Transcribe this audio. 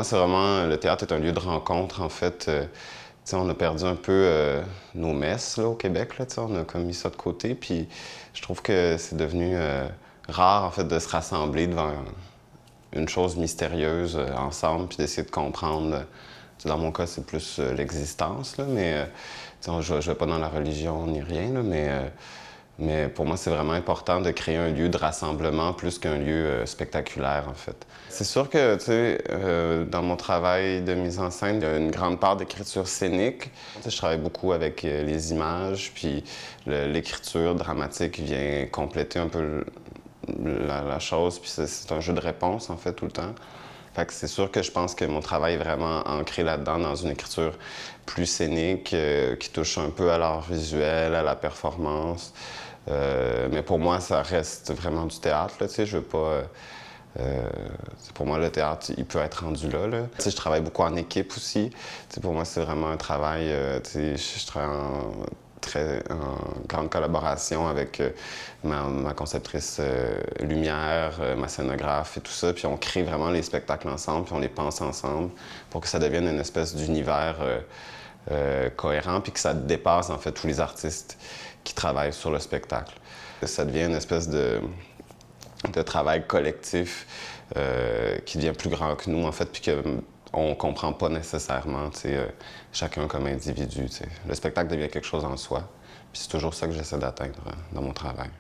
moi, c'est vraiment... Le théâtre est un lieu de rencontre, en fait. On a perdu un peu nos messes là, au Québec. Là, on a comme mis ça de côté. Puis je trouve que c'est devenu rare, en fait, de se rassembler devant une chose mystérieuse ensemble, puis d'essayer de comprendre. Dans mon cas, c'est plus l'existence, là, mais je ne vais pas dans la religion ni rien, là, mais pour moi, c'est vraiment important de créer un lieu de rassemblement plus qu'un lieu spectaculaire, en fait. C'est sûr que, tu sais, dans mon travail de mise en scène, il y a une grande part d'écriture scénique. Je travaille beaucoup avec les images, puis l'écriture dramatique vient compléter un peu la chose, puis c'est un jeu de réponse, en fait, tout le temps. Fait que c'est sûr que je pense que mon travail est vraiment ancré là-dedans, dans une écriture plus scénique, qui touche un peu à l'art visuel, à la performance. Mais pour moi, ça reste vraiment du théâtre, là, tu sais, je veux pas... pour moi, le théâtre, il peut être rendu là. Tu sais, je travaille beaucoup en équipe aussi. Tu sais, pour moi, c'est vraiment un travail... tu sais, je travaille en grande collaboration avec ma conceptrice lumière, ma scénographe et tout ça. Puis on crée vraiment les spectacles ensemble, puis on les pense ensemble pour que ça devienne une espèce d'univers cohérent, puis que ça dépasse en fait tous les artistes qui travaillent sur le spectacle. Ça devient une espèce de travail collectif qui devient plus grand que nous, en fait, puis qu'on ne comprend pas nécessairement, chacun comme individu. Le spectacle devient quelque chose en soi. Puis c'est toujours ça que j'essaie d'atteindre dans mon travail.